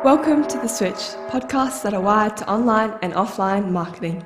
Welcome to The Switch, podcasts that are wired to online and offline marketing.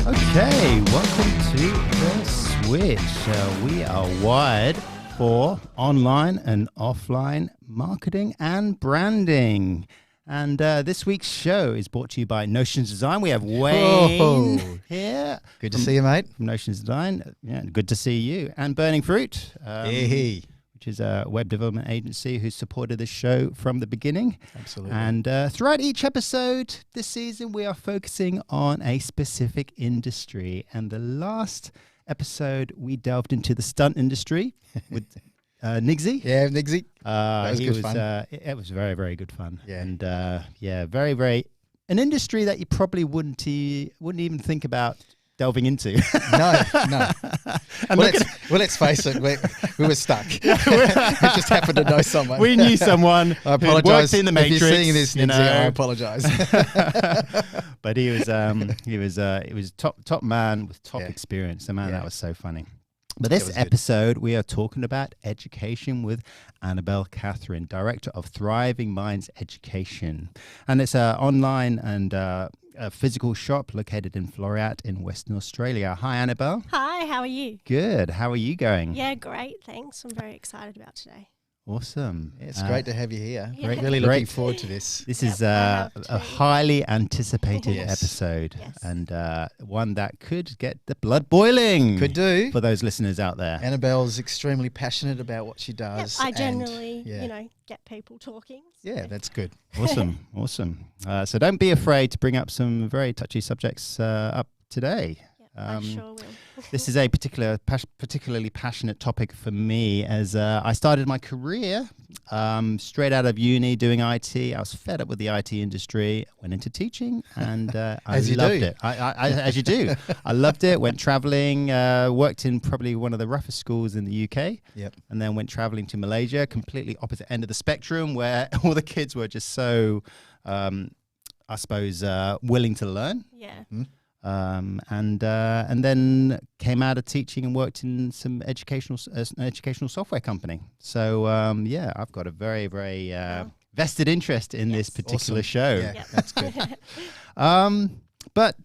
Okay, welcome to The Switch. We are wired for online and offline marketing and branding. And this week's show is brought to you by Notions Design. We have Wayne here. Good to see you, mate. From Notions Design. Yeah, good to see you. And Burning Fruit, which is a web development agency who supported this show from the beginning. Absolutely. And throughout each episode this season, we are focusing on a specific industry. And the last episode, we delved into the stunt industry with Nigsy. Yeah, Nigsy. That was good fun. It was very, very good fun. Yeah. And very, very, an industry that you probably wouldn't even think about delving into. No. Let's face it, we were stuck. We just happened to know someone. We knew someone I who worked in the Matrix. If you're seeing this, Nigsy, I apologise. But he was top man with top experience. The man that was so funny. But this episode, we are talking about education with Annabel, Katherine, Director of Thriving Minds Education. And it's an online and a physical shop located in Floreat in Western Australia. Hi, Annabel. Hi, how are you? Good. How are you going? Yeah, great. Thanks. I'm very excited about today. Awesome. It's great to have you here. Yeah. Really looking forward to this. This is a highly anticipated Yes. episode Yes. and one that could get the blood boiling. Could do. For those listeners out there. Annabelle's extremely passionate about what she Yep, does. I and, generally, yeah. get people talking. Yeah, that's good. Awesome. So don't be afraid to bring up some very touchy subjects up today. Yep, I sure will. This is a particularly passionate topic for me as I started my career straight out of uni doing IT. I was fed up with the IT industry, went into teaching, and I loved it. As you do. I loved it, went traveling, worked in probably one of the roughest schools in the UK, and then went traveling to Malaysia, completely opposite end of the spectrum, where all the kids were just so, I suppose, willing to learn. Yeah. And then came out of teaching and worked in some an educational software company. So I've got a very, very vested interest in this particular show. Yeah, that's good. But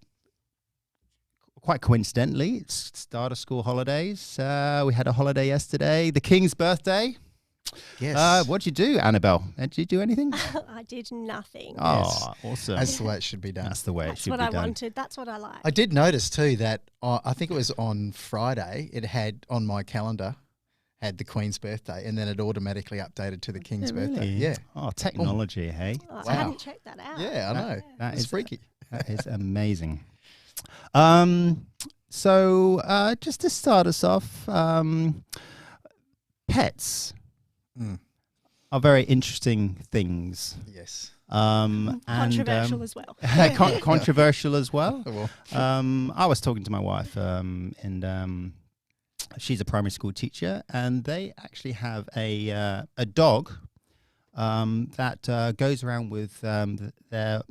quite coincidentally, it's start of school holidays. We had a holiday yesterday, the King's birthday. Yes. What'd you do, Annabel? Did you do anything? I did nothing. Oh, awesome. That's the way it should be done. That's the way it That's should what be I done. wanted. That's what I like. I did notice too that I think it was on Friday, it had on my calendar, had the Queen's birthday, and then it automatically updated to the King's birthday. Yeah. Oh, technology, hey? Oh, Wow. I hadn't checked that out. Yeah, I know. That It's is freaky. That is amazing. So just to start us off, pets are very interesting things. Yes. Controversial as well. Controversial as well. Well, I was talking to my wife, and she's a primary school teacher, and they actually have a dog that goes around with their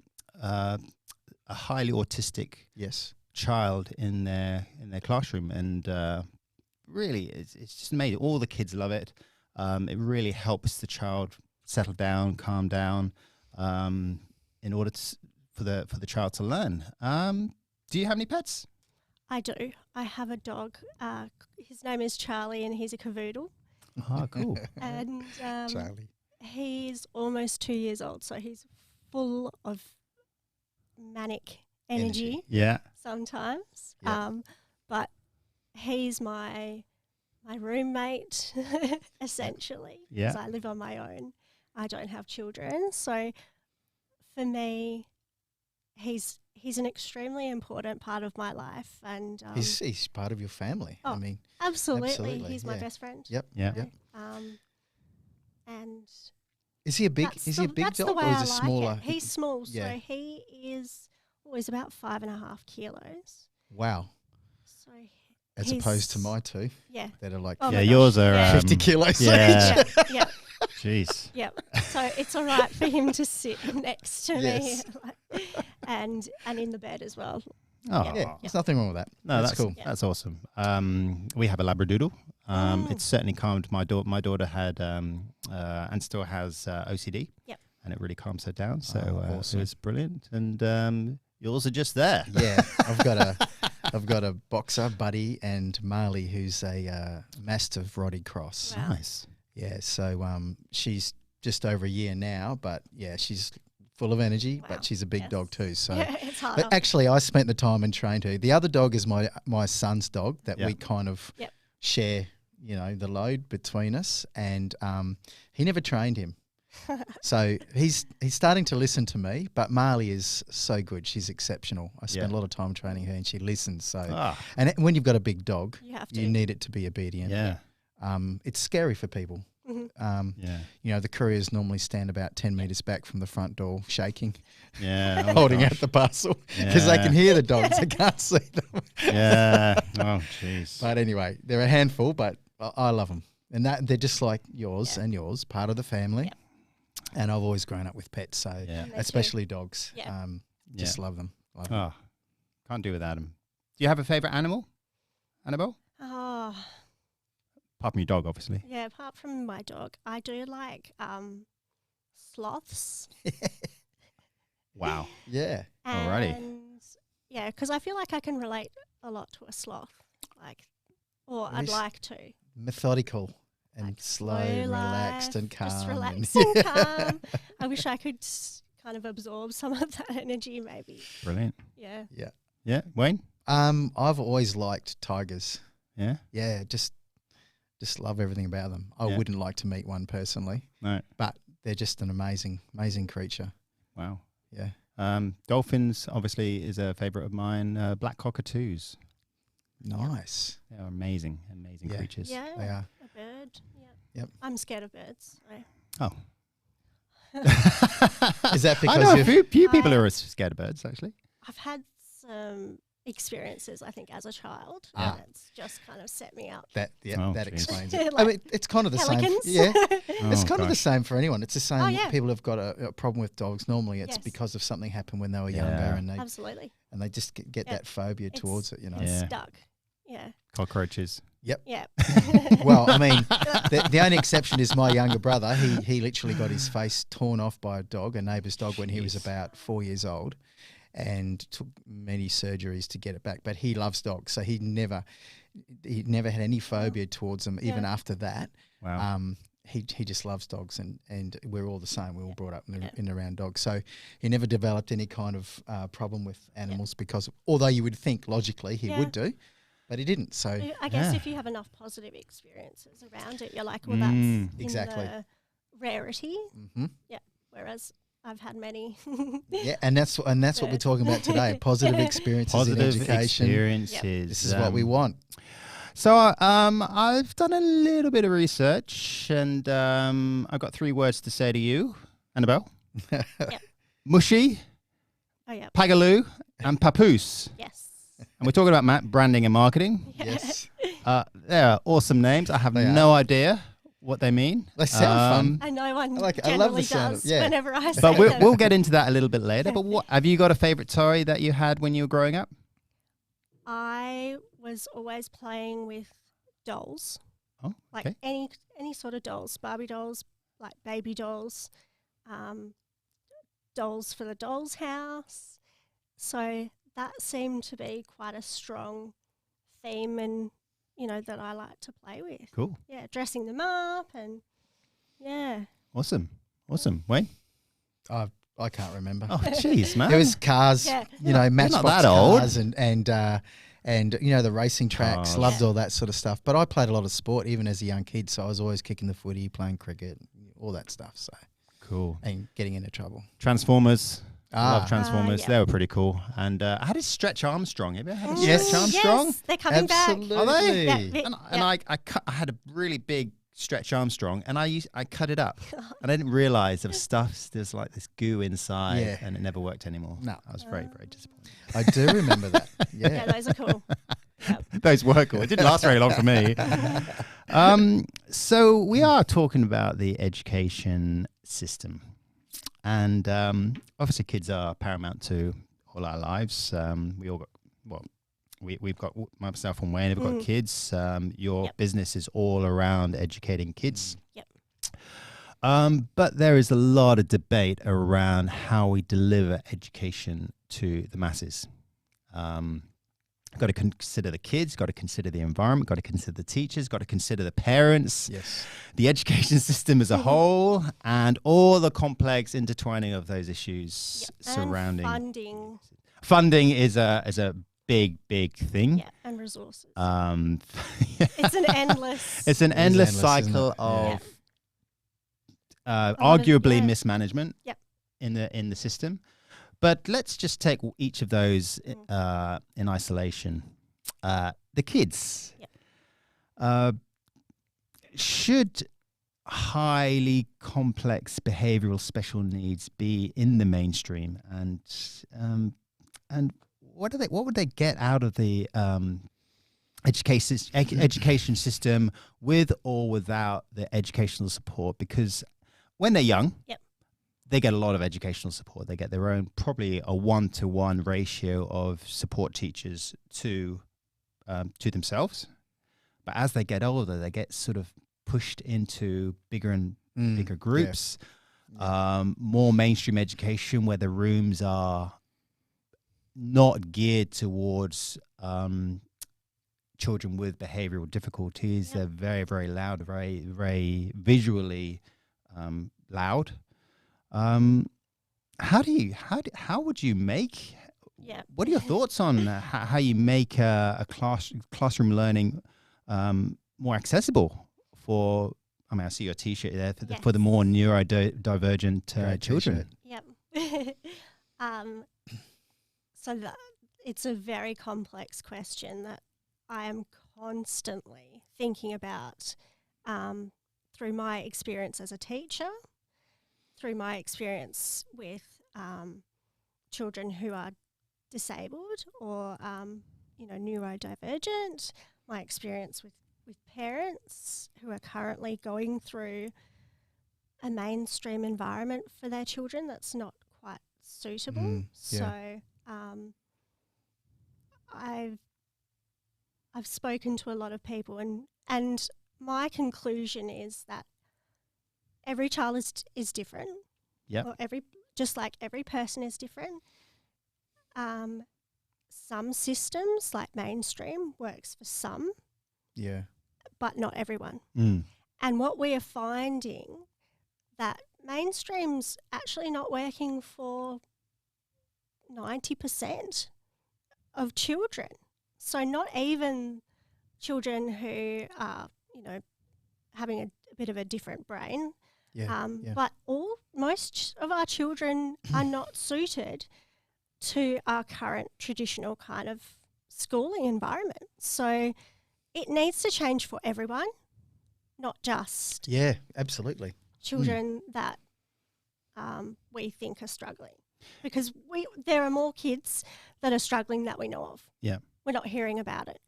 a highly autistic child in their classroom, and really it's just amazing. All the kids love it. It really helps the child settle down, calm down, in order for the child to learn. Do you have any pets? I do. I have a dog. His name is Charlie, and he's a cavoodle. Oh, cool. And Charlie. he's almost 2 years old, so he's full of manic energy. Yeah. Sometimes. Yeah. But he's my roommate, essentially. Yeah. Because I live on my own. I don't have children. So for me, he's an extremely important part of my life. And He's part of your family. Oh, I mean, absolutely. He's my best friend. Yep. Yeah. Yep. And Is he a big? that's Is he a big that's the dog way or is I he like smaller? it. He's small, Yeah. so he is always about 5.5 kilos. Wow. So As opposed to my two yeah. that are like Oh Yeah, my yours gosh. are Yeah. 50 kilos yeah. each. Yeah. Jeez. Yep. So it's all right for him to sit next to Yes. me, and in the bed as well. Oh, Yeah, there's nothing wrong with that. no, that's cool. That's awesome. We have a Labradoodle. It's certainly calmed my daughter. My daughter had and still has OCD. Yep. And it really calms her down. So Awesome. it was brilliant. And yours are just there. Yeah, I've got a boxer, Buddy, and Marley, who's a Mastiff Roddy Cross. Wow. Nice. Yeah, so she's just over a year now, but yeah, she's full of energy, Wow. but she's a big Yes. dog too. So It's hard. but actually, I spent the time and trained her. The other dog is my son's dog that Yep. we kind of Yep. share, the load between us, and he never trained him. So he's starting to listen to me, but Marley is so good. She's exceptional. I spend a lot of time training her, and she listens. So, and when you've got a big dog, You have to. you need it to be obedient. Yeah. It's scary for people. Mhm. Yeah. The couriers normally stand about 10 metres back from the front door, shaking, Yeah. Oh, holding gosh. out the parcel because they can hear the dogs. They can't see them. Yeah. Oh, jeez. But anyway, they're a handful, but I love them. And that they're just like yours Yeah. and yours, part of the family. Yep. And I've always grown up with pets, so Yeah. Me too. especially dogs. Yeah. Just love them. Love them. Oh, can't do without him. Do you have a favourite animal, Annabel? Oh, Apart from your dog, obviously. yeah. Apart from my dog, I do like sloths. Wow. Yeah. Alrighty. And yeah, because I feel like I can relate a lot to a sloth, or I'd Yes. like to. Methodical and Like slow, slow relaxed life, and calm. Just and- relaxed and calm. I wish I could kind of absorb some of that energy, maybe. Brilliant. Yeah. Yeah. Wayne? I've always liked tigers. Yeah. Yeah, just love everything about them. I Yeah. wouldn't like to meet one personally, No. but they're just an amazing creature. Wow. Yeah. Dolphins, obviously, is a favourite of mine. Black cockatoos. Nice. They are amazing Yeah. creatures. Yeah. They are. A bird. Yeah. Yep. I'm scared of birds. Oh. Is that I because know a you've few people I- who are scared of birds, actually. I've had some experiences, I think, as a child. Ah. And it's just kind of set me up. that? Yeah, Oh, that jeez. explains it. Like I mean, it's kind of the Pelicans. same. Yeah. It's Oh, kind of the gosh. same for anyone. It's the same. Oh, yeah. People have got a problem with dogs. Normally, it's Yes. because of something happened when they were Yeah. younger, and Absolutely. they just get Yeah. that phobia It's- towards it. It's Yeah. stuck. Yeah. Cockroaches. Yeah. Well, I mean, the only exception is my younger brother. He literally got his face torn off by a dog, a neighbour's dog, when he was Jeez. about 4 years old, and took many surgeries to get it back. But he loves dogs, so he never had any phobia towards them. Even Yeah. after that, Wow. he just loves dogs, and we're all the same. We're all brought up in and around dogs, so he never developed any kind of problem with animals because, although you would think logically he Yeah. would do, but he didn't. So I guess Yeah. if you have enough positive experiences around it, you're like, well, that's Mm. in Exactly. the rarity. mhm. Whereas I've had many. Yeah, and that's what we're talking about today. Positive experiences Positive in education. experiences. This is what we want. So I've done a little bit of research, and I've got 3 words to say to you, Annabel. Mushy, Oh, yeah. Pagaloo, and Papoose. Yes. And we're talking about branding and marketing. Yes, They're awesome names. I have They no idea what they mean. they sound fun. I know one I love the generally sound of- does yeah. whenever I say But them. we'll get into that a little bit later. But what have you got a favourite toy that you had when you were growing up? I was always playing with dolls, Oh, like okay. any sort of dolls, Barbie dolls, like baby dolls, dolls for the doll's house. So that seemed to be quite a strong theme, and that I like to play with. Cool. Yeah, dressing them up, and yeah. Awesome. Wayne? I can't remember. Oh, jeez, man. It was cars, Yeah. Matchbox that old. cars, and the racing tracks. Oh. Loved all that sort of stuff. But I played a lot of sport even as a young kid, so I was always kicking the footy, playing cricket, all that stuff. So Cool. and getting into trouble. Transformers. I love Transformers. yeah. They were pretty cool. And I had a Stretch Armstrong. Have you ever had a Yes. Stretch Armstrong? Yes, they're coming Absolutely. Are they? back. And I had a really big Stretch Armstrong, and I cut it up, and I didn't realize there was stuff. There's like this goo inside, Yeah. and it never worked anymore. No. I was very, very disappointed. I do remember that. Yeah, Yeah. those are cool. Those were cool. It didn't last very long for me. So we are talking about the education system. And obviously kids are paramount to all our lives. We all got, we've got, myself and Wayne have got kids. Your business is all around educating kids. Yep. But there is a lot of debate around how we deliver education to the masses. Got to consider the kids, got to consider the environment, got to consider the teachers, got to consider the parents, the education system as a whole, and all the complex intertwining of those issues surrounding. And funding. Funding is a big thing. Yeah, and resources. It's an endless. It's an endless cycle of arguably mismanagement in the system. But let's just take each of those in isolation. The kids. Should highly complex behavioral special needs be in the mainstream? And what would they get out of the education system with or without the educational support? Because when they're young, they get a lot of educational support. They get their own, probably a 1-to-1 ratio of support teachers to themselves. But as they get older, they get sort of pushed into bigger and bigger groups, more mainstream education where the rooms are not geared towards children with behavioral difficulties. They're very, very loud, very, very visually loud. How would you make? What are your thoughts on how you make a classroom learning more accessible for? I mean, I see your T-shirt there for the more neurodivergent children. So it's a very complex question that I am constantly thinking about through my experience as a teacher, through my experience with children who are disabled or neurodivergent, my experience with parents who are currently going through a mainstream environment for their children that's not quite suitable. So I've spoken to a lot of people and my conclusion is that every child is different. Or just like every person is different. Some systems like mainstream works for some. But not everyone. And what we are finding that mainstream's actually not working for 90% of children. So not even children who are, having a bit of a different brain. But most of our children are not suited to our current traditional kind of schooling environment. So it needs to change for everyone, not just absolutely children that we think are struggling. Because there are more kids that are struggling that we know of. We're not hearing about it.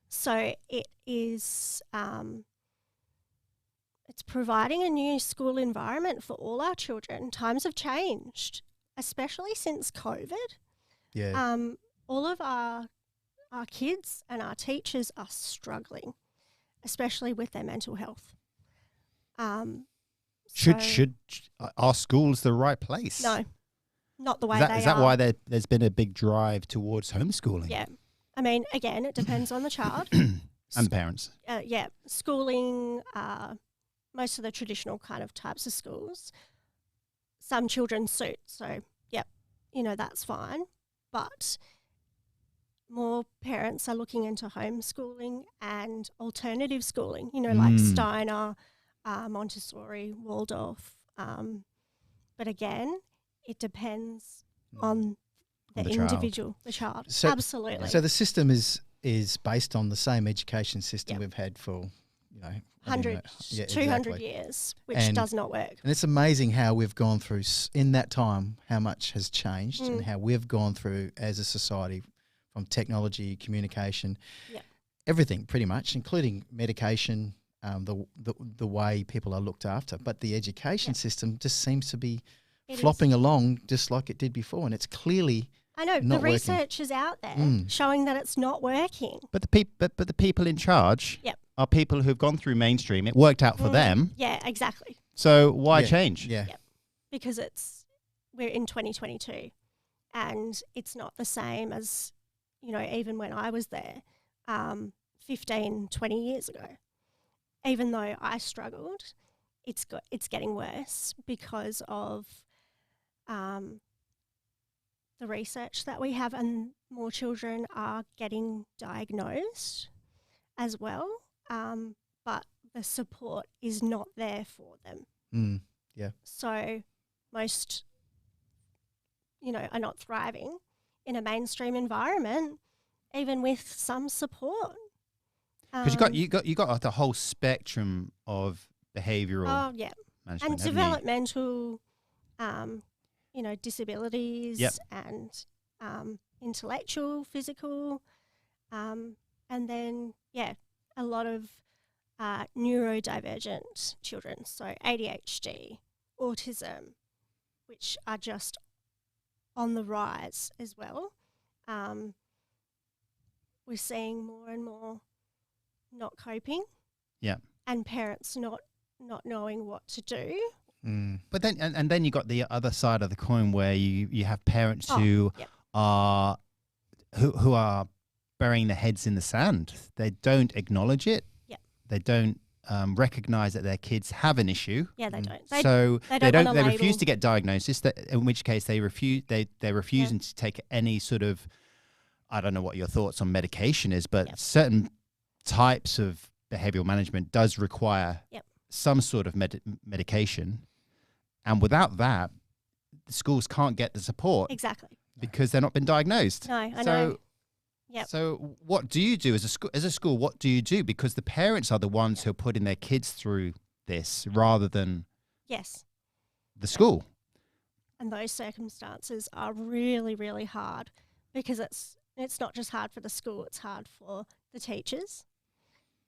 So it is it's providing a new school environment for all our children. Times have changed, especially since COVID. All of our kids and our teachers are struggling, especially with their mental health. Should are schools the right place? No, not the way they are. Is that why there's been a big drive towards homeschooling? Yeah. I mean, again, it depends on the child. And the parents. Schooling, most of the traditional kind of types of schools, some children suit. So, that's fine. But more parents are looking into homeschooling and alternative schooling, like Steiner, Montessori, Waldorf. But again, it depends on the individual, the child. So, absolutely. So the system is based on the same education system we've had for, 200 years, which does not work. And it's amazing how we've gone through in that time, how much has changed and how we've gone through as a society from technology, communication, Yep. everything pretty much, including medication, the way people are looked after. But the education system just seems to be flopping along just like it did before, and it's clearly I know not the research is out there showing that it's not working. But the people in charge Yep. are people who've gone through mainstream. It worked out for them. Yeah, exactly. So why Yeah, change? Yeah. Yep. Because we're in 2022 and it's not the same as, even when I was there 15, 20 years ago. Even though I struggled, it's getting worse because of the research that we have, and more children are getting diagnosed as well, but the support is not there for them. Yeah. So most, are not thriving in a mainstream environment, even with some support. Because you got the whole spectrum of behavioural management, and haven't you? developmental, disabilities Yep. and intellectual, physical, and then a lot of neurodivergent children, so ADHD, autism, which are just on the rise as well. We're seeing more and more not coping, and parents not knowing what to do. But then and then you got the other side of the coin where you have parents who are who are burying their heads in the sand. They don't acknowledge it. They don't recognize that their kids have an issue. Yeah, they don't. They refuse to get diagnosis. In which case they refuse. They're refusing to take any sort of. I don't know what your thoughts on medication is, but certain types of behavioral management does require some sort of medication, and without that, the schools can't get the support because they're not been diagnosed. No, I know. Yep. So what do you do as a school? What do you do? Because the parents are the ones who are putting their kids through this rather than the school. And those circumstances are really, really hard because it's not just hard for the school, it's hard for the teachers.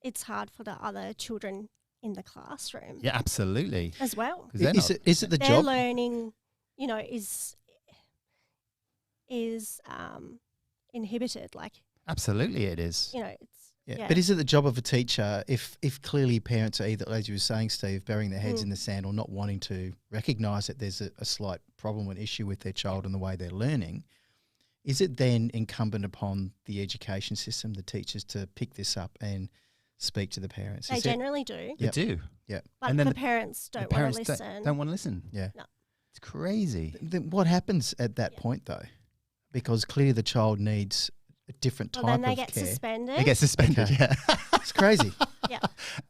It's hard for the other children in the classroom. Yeah, absolutely. As well. Is it the Their job? learning, is inhibited. Absolutely it is. But is it the job of a teacher if clearly parents are either, as you were saying, Steve, burying their heads in the sand or not wanting to recognise that there's a slight problem or issue with their child and the way they're learning, is it then incumbent upon the education system, the teachers, to pick this up and speak to the parents? They generally do. They do. Yeah. But the parents don't want to listen. Don't want to listen. Yeah. No. It's crazy. Then what happens at that point though? Because clearly the child needs a different type of care. Then they get suspended. They get suspended, Okay. It's crazy. Yeah.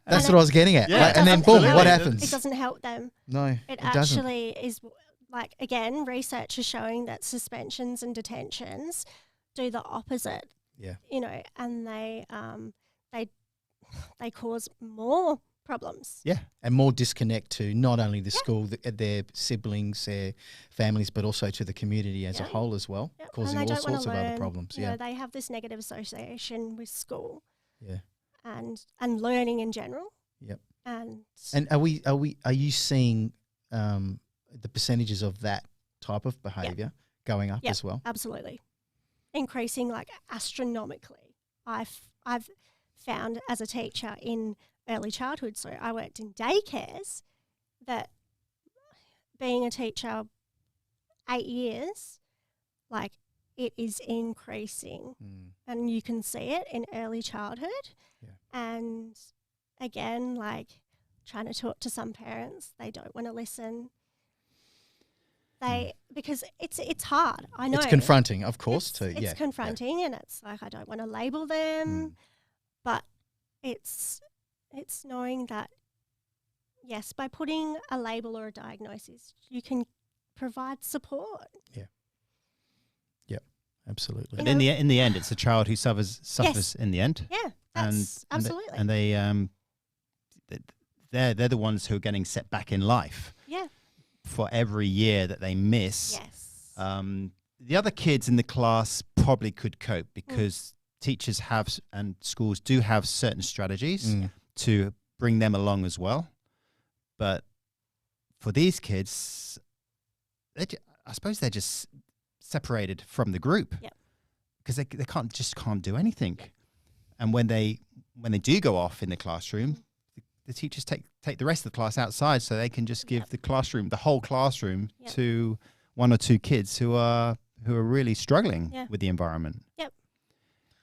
That's what I was getting at. Yeah. Right? And then boom, Absolutely. what happens? It doesn't help them. No, It doesn't. actually is, again, research is showing that suspensions and detentions do the opposite. Yeah. And they cause more problems. Yeah. And more disconnect to not only the school, their siblings, their families, but also to the community as a whole as well, causing all sorts of other problems. They have this negative association with school. Yeah. And learning in general. Yep. And are you seeing the percentages of that type of behaviour going up as well? Absolutely. Increasing astronomically. I've found as a teacher in early childhood, so I worked in daycares, that being a teacher 8 years, it is increasing. And you can see it in early childhood. Yeah. And again, trying to talk to some parents, they don't want to listen. Because it's hard. I know. It's confronting, of course, too. It's confronting, and it's I don't want to label them, but it's knowing that, yes, by putting a label or a diagnosis, you can provide support. Yeah. Yep, absolutely. But in the end, it's the child who suffers in the end. Yeah, that's absolutely. And they're the ones who are getting set back in life. Yeah. For every year that they miss. Yes. The other kids in the class probably could cope because teachers have and schools do have certain strategies to bring them along as well. But for these kids, I suppose they're just separated from the group because they can't do anything. And when they do go off in the classroom, the teachers take the rest of the class outside so they can just give the whole classroom to one or two kids who are really struggling with the environment. Yep.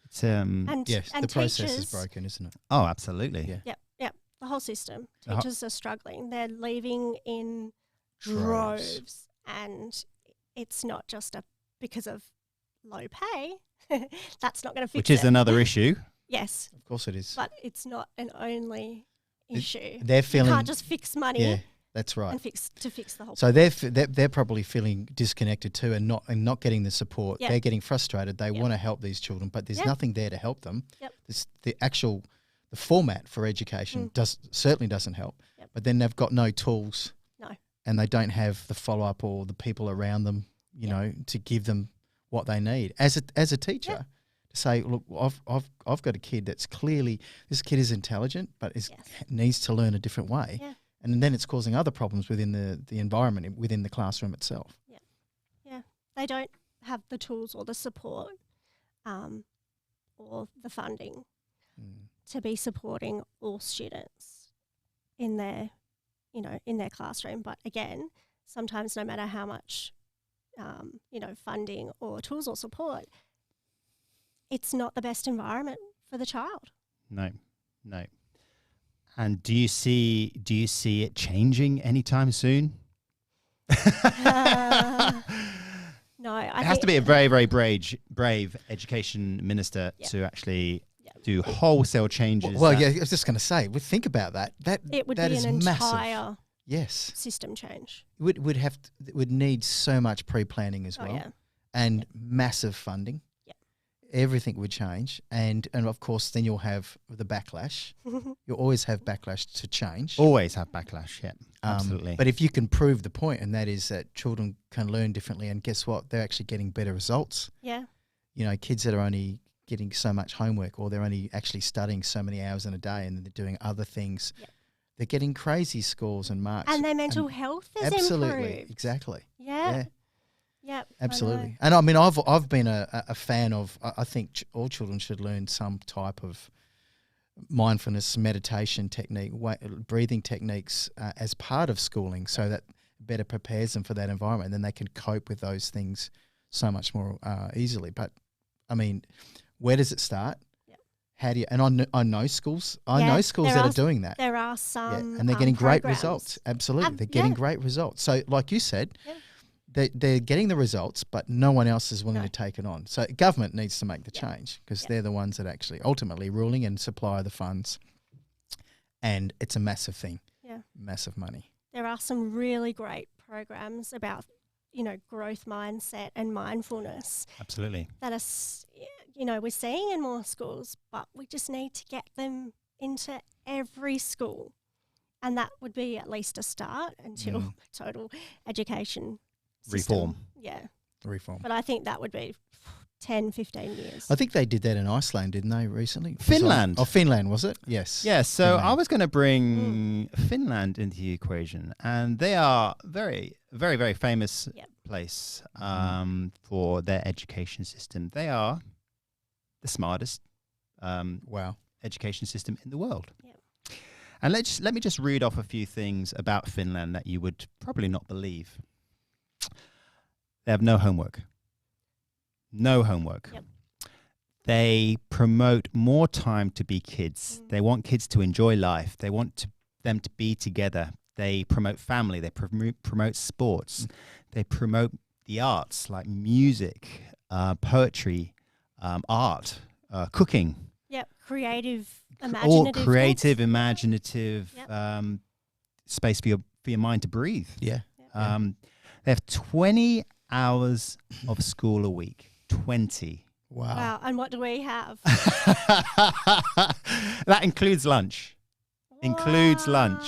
It's and the process is teachers, broken, isn't it? Oh, absolutely. Yeah. Yep. The whole system. Teachers are struggling. They're leaving in droves. And it's not just because of low pay. That's not going to fix it. Which is another issue. Yes. Of course it is. But it's not an only issue. They're feeling... You can't just fix money. Yeah, that's right. And fix the whole So they're probably feeling disconnected too and not getting the support. Yep. They're getting frustrated. They want to help these children, but there's nothing there to help them. Yep. The format for education certainly doesn't help. Yep. But then they've got no tools. No. And they don't have the follow-up or the people around them, you know, to give them what they need. As a teacher, to say, look, I've got a kid that's clearly, this kid is intelligent, but needs to learn a different way. Yeah. And then it's causing other problems within the environment, within the classroom itself. Yeah. Yeah. They don't have the tools or the support or the funding to be supporting all students in their classroom. But again, sometimes no matter how much, funding or tools or support, it's not the best environment for the child. No. And do you see it changing anytime soon? No, it has to be a very, very brave education minister to actually do wholesale changes. Well, I was just going to say, think about that. It would that be is an massive. entire Yes. system change. It would need so much pre-planning as well, and massive funding. Everything would change, and of course, then you'll have the backlash. You'll always have backlash to change. Always have backlash, absolutely. But if you can prove the point, and that is that children can learn differently, and guess what? They're actually getting better results. Yeah. You know, kids that are only getting so much homework, or they're only actually studying so many hours in a day, and they're doing other things. They're getting crazy scores and marks. And their mental health is absolutely, improved. Exactly. Yeah. Yep, absolutely. And I mean, I've been a fan of, I think all children should learn some type of mindfulness, meditation technique, breathing techniques as part of schooling, so that better prepares them for that environment, and then they can cope with those things so much more easily. But I mean, where does it start? How do you? And I know schools. I know schools that are doing that. There are some, and they're getting great programs. results. Absolutely, they're getting great results. So, like you said, they're getting the results, but no one else is willing to take it on. So, government needs to make the change, because they're the ones that actually ultimately ruling and supply the funds, and it's a massive thing. Yeah, massive money. There are some really great programs about, growth mindset and mindfulness. Absolutely. That are, we're seeing in more schools, but we just need to get them into every school. And that would be at least a start until total education system. Reform. Yeah. Reform. But I think that would be 10, 15 years. I think they did that in Iceland, didn't they, recently? Finland. Finland, was it? Yes. Yeah, so Finland. I was going to bring Finland into the equation, and they are very, very, very famous place for their education system. They are the smartest education system in the world. Yep. And let me just read off a few things about Finland that you would probably not believe. They have no homework. No homework. Yep. They promote more time to be kids. They want kids to enjoy life. They want them to be together. They promote family. They promote sports. They promote the arts like music, poetry, art, cooking. Yep, creative, imaginative. All creative, imaginative space for your mind to breathe. Yeah. They have 20 hours of school a week. 20. Wow. And what do we have? That includes lunch. Includes lunch.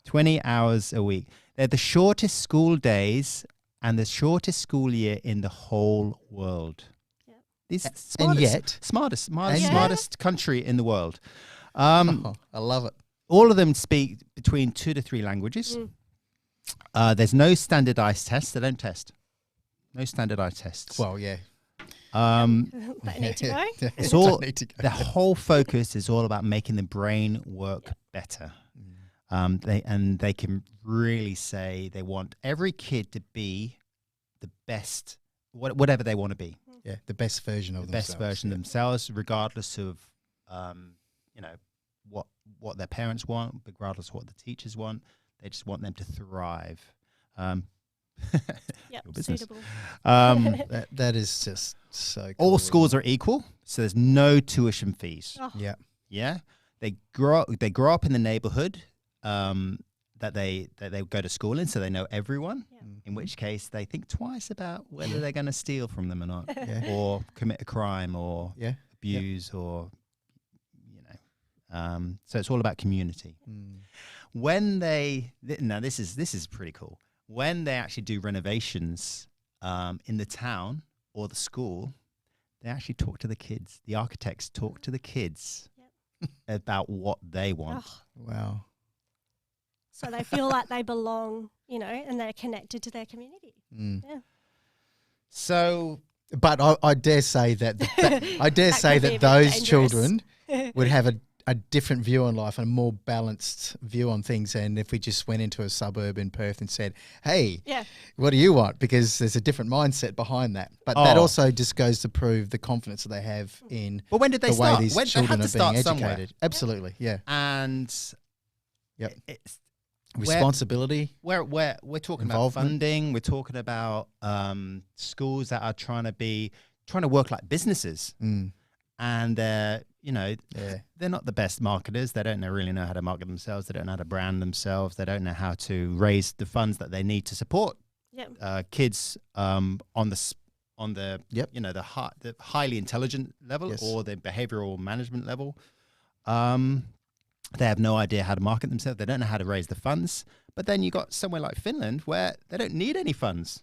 20 hours a week. They're the shortest school days and the shortest school year in the whole world. Yep. These and yet, smartest country in the world. I love it. All of them speak between 2 to 3 languages. There's no standardized tests. They don't test. No standardized tests. Well, yeah. They need to go. It's all Need to go. the whole focus is all about making the brain work better. They can really say they want every kid to be the best, whatever they want to be. Yeah, the best version of themselves. Best version of themselves, regardless of what their parents want, regardless of what the teachers want. They just want them to thrive. Yep, Your business. suitable. That is just so cool. All schools are equal, so there's no tuition fees. Oh, Yeah. Yeah, they grow up in the neighborhood that they go to school in, so they know everyone. Yeah. In which case, they think twice about whether they're going to steal from them or not, Yeah. or commit a crime, or Yeah. abuse, or so it's all about community. When this is pretty cool. When they actually do renovations in the town or the school, they actually talk to the kids. The architects talk to the kids about what they want. Oh, Wow. so they feel like they belong, and they're connected to their community. Yeah. So, But I dare say that That could be a bit those dangerous. children would have a different view on life and a more balanced view on things. And if we just went into a suburb in Perth and said, "Hey, Yeah. what do you want?" Because there's a different mindset behind that. But that Oh. also just goes to prove the confidence that they have in but when did they the way start? these They children had to are start being somewhere. educated. Absolutely, yeah. And Yep. it's Responsibility. we're talking about Involvement. funding. We're talking about schools that are trying to work like businesses, and they're they're not the best marketers. They don't really know how to market themselves. They don't know how to brand themselves. They don't know how to raise the funds that they need to support Yeah. kids on the Yep. the highly intelligent level Yes. or the behavioral management level. They have no idea how to market themselves. They don't know how to raise the funds. But then you got somewhere like Finland where they don't need any funds.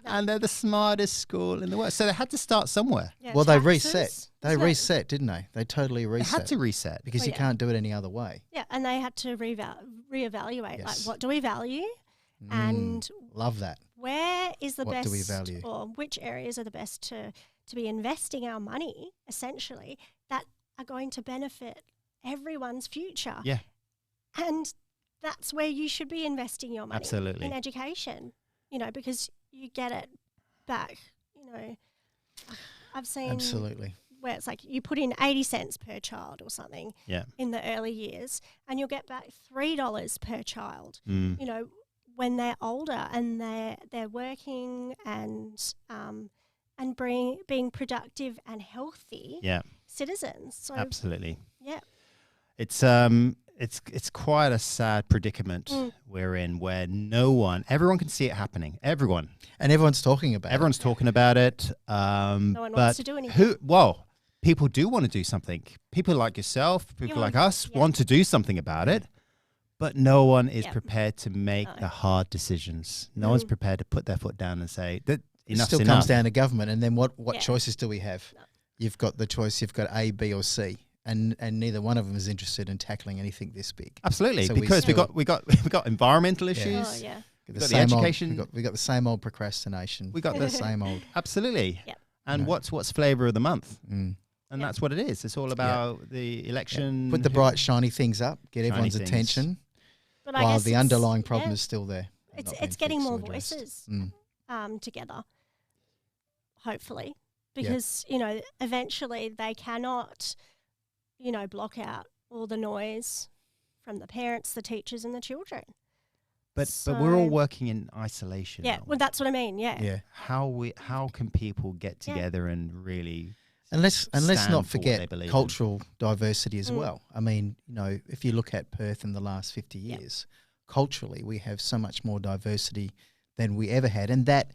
And they're the smartest school in the world. So they had to start somewhere. Yeah, Well, they taxes, reset. They isn't it? reset, didn't they? They totally reset. They had to reset. because Well, you yeah. can't do it any other way. Yeah, and they had to reevaluate. Like, Yes. what do we value, and Love that. where is the What best, do we value? or which areas are the best to be investing our money, essentially, that are going to benefit everyone's future. Yeah. And that's where you should be investing your money. Absolutely. In education, because you get it back. I've seen Absolutely. where it's like you put in 80 cents per child or something Yeah. in the early years, and you'll get back $3 per child. Mm. When they're older and they're working and being productive and healthy Yeah. citizens. So Absolutely. yeah, It's quite a sad predicament we're in, where everyone can see it happening. Everyone's And everyone's talking about it. talking about it. one but wants to do anything. People do want to do something. People like yourself, people like us Yeah. want to do something about it, but no one is Yeah. prepared to make No. the hard decisions. No one's prepared to put their foot down and say that It enough's still enough. comes down to government. And then what Yeah. choices do we have? No. You've got the choice. You've got A, B, or C. And neither one of them is interested in tackling anything this big. Absolutely, So we because we still- got environmental issues. Oh yeah, We've got the education. we got the same old procrastination. We got the the same old. Absolutely. Yep. And No. what's flavor of the month? Mm. And Yeah. that's what it is. It's all about the election. Put the bright, shiny things up. Get Shiny everyone's things. attention. but I While guess the it's- underlying problem yeah, is still there. and it's not being getting fixed more or addressed. voices Mm. together, hopefully, because eventually they cannot block out all the noise from the parents, the teachers, and the children. but we're all So- working in isolation. Yeah, aren't well, we? that's what I mean. Yeah, Yeah. How can people get Yeah. together and really And let's stand not for what they forget believe in? cultural diversity as Mm. well. I mean, if you look at Perth in the last 50 Yeah. years, culturally we have so much more diversity than we ever had, and that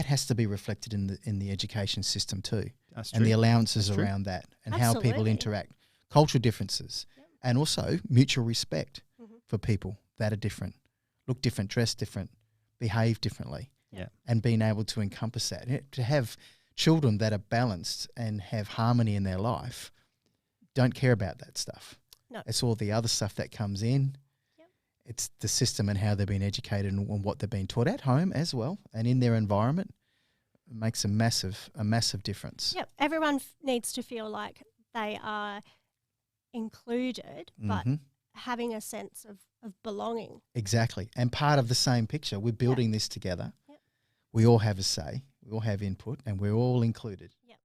has to be reflected in the education system too, That's and the true. allowances That's true. around that, and how people Absolutely. interact, cultural differences, Yep. and also mutual respect Mhm. for people that are different, look different, dress different, behave differently. Yeah. And being able to encompass that, to have children that are balanced and have harmony in their life don't care about that stuff. No. It's all the other stuff that comes in. Yep. It's the system and how they've been educated and what they've been taught at home as well and in their environment. It makes a massive difference. Yep. Everyone needs to feel like they are included, but having a sense of belonging. Exactly. And part of the same picture. We're building this together. Yep. We all have a say. We all have input and we're all included. Yep.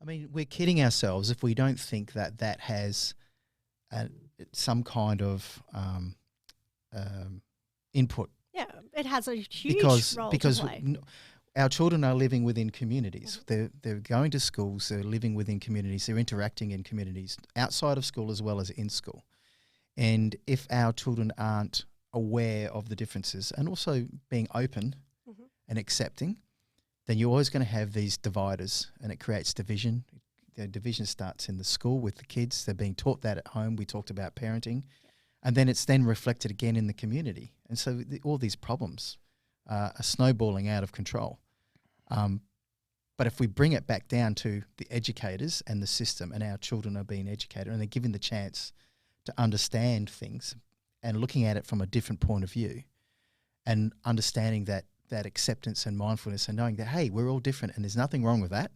I mean, we're kidding ourselves if we don't think that has some kind of input. Yeah, it has a huge role to play. Our children are living within communities. They're going to schools. They're living within communities. They're interacting in communities outside of school as well as in school. And if our children aren't aware of the differences and also being open and accepting, then you're always going to have these dividers and it creates division. The division starts in the school with the kids. They're being taught that at home. We talked about parenting. And then it's then reflected again in the community. And so all these problems are snowballing out of control. But if we bring it back down to the educators and the system and our children are being educated and they're given the chance to understand things and looking at it from a different point of view and understanding that acceptance and mindfulness and knowing that, hey, we're all different and there's nothing wrong with that,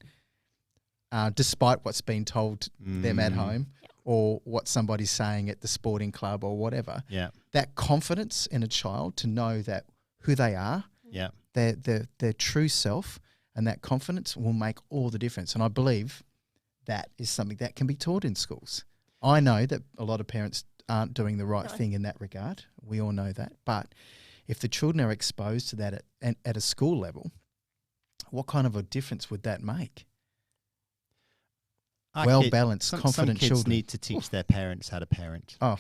despite what's been told them at home or what somebody's saying at the sporting club or whatever. Yeah. That confidence in a child to know that who they are, their true self, and that confidence will make all the difference. And I believe that is something that can be taught in schools. I know that a lot of parents aren't doing the right thing in that regard. We all know that. But if the children are exposed to that at a school level, what kind of a difference would that make? Well-balanced, confident some kids children need to teach their parents how to parent. Oh.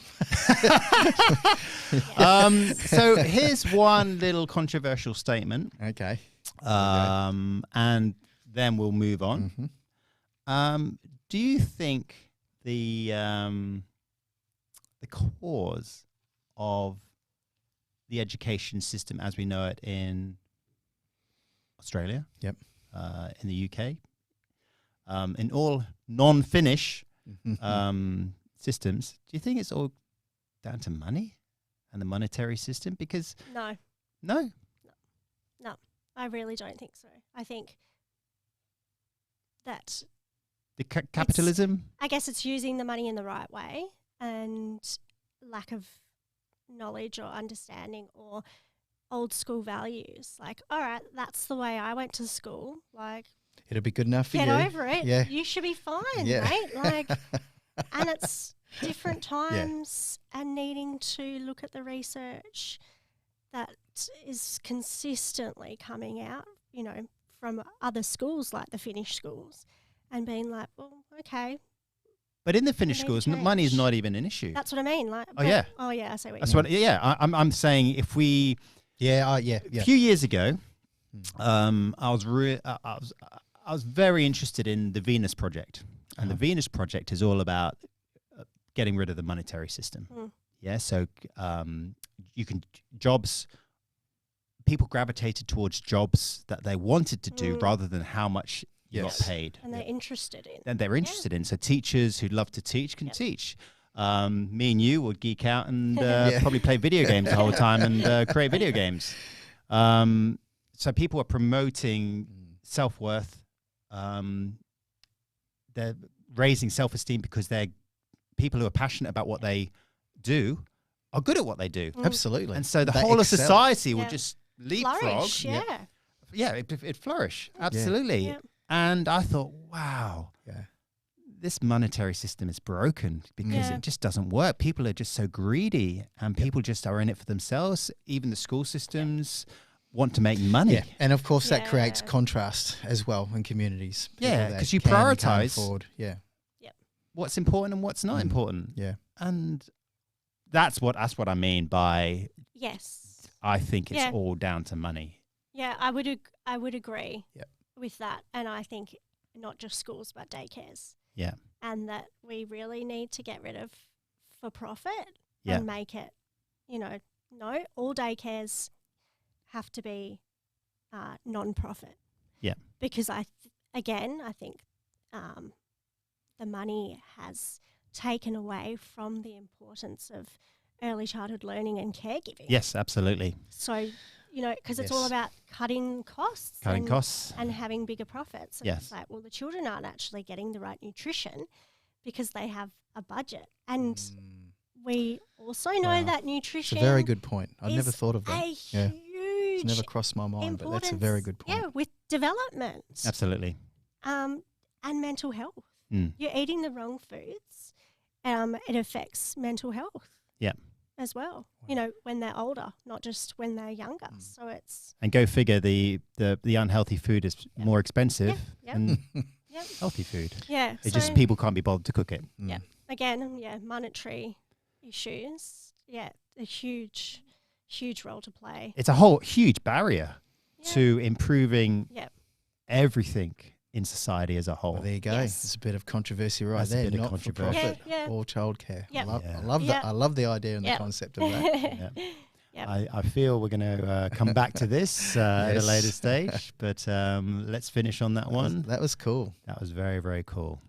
So here's one little controversial statement. Okay. And then we'll move on. Do you think the cause of the education system as we know it in Australia, in the UK, in all non-Finnish systems, do you think it's all down to money and the monetary system? Because No, I really don't think so. I think that the capitalism. I guess it's using the money in the right way and lack of knowledge or understanding or old school values. Like, all right, that's the way I went to school. Like, it'll be good enough for you. Get over it. Yeah. You should be fine, right? Like, and it's different times and needing to look at the research that is consistently coming out, you know, from other schools like the Finnish schools and being like, well, okay. But in the Finnish schools, money is not even an issue. That's what I mean. Like, I see what you mean. That's what. Yeah, I'm saying if we. A few years ago, I was very interested in the Venus Project, and the Venus Project is all about getting rid of the monetary system. Yeah, so people gravitated towards jobs that they wanted to do rather than how much you got paid. And they're interested in. And they're interested in. So teachers who love to teach can teach. Me and you would geek out and probably play video games the whole time and create video games. So people are promoting self-worth. They're raising self-esteem because they're people who are passionate about what they do are good at what they do. Absolutely. And so the whole of society will just leapfrog. Flourish, It'd flourish. Absolutely. Yeah. And I thought, wow, this monetary system is broken because it just doesn't work. People are just so greedy and people just are in it for themselves. Even the school systems want to make money. Yeah. And of course that creates contrast as well in communities. Yeah, because you prioritize what's important and what's not important. Yeah. And that's what I mean by I think it's all down to money. Yeah, I would agree with that. And I think not just schools but daycares. Yeah. And that we really need to get rid of for profit and make it, no, all daycares have to be non-profit. Yeah. Because again, I think the money has taken away from the importance of early childhood learning and caregiving. Yes, absolutely. So, because it's all Yes. about cutting costs. Cutting costs. And having bigger profits. And Yes. it's like, well, the children aren't actually getting the right nutrition because they have a budget. And we also know Wow. that It's nutrition a very good point. I've never is thought of that. a Yeah. huge It's never crossed my mind, but that's a importance, very good point. Yeah, with development Absolutely. and mental health. Mm. You're eating the wrong foods. It affects mental health. Yeah. As well, when they're older, not just when they're younger. So it's And go figure, the unhealthy food is more expensive Yep. than Yep. healthy food. yeah. It's so just people can't be bothered to cook it. Yeah. Again, monetary issues. Yeah, a huge role to play. It's a whole huge barrier Yeah. to improving Yep. everything in society as a whole. Well, there you go. Yes. It's a bit of controversy right That's a there. bit of Not for controversy. profit Yeah. or childcare. Yep. Yeah. I love Yep. that. I love the idea and Yep. the concept of that. Yeah. Yep. I feel we're going to come back to this at a Yes. later stage, but let's finish on that one. That was cool. That was very, very cool.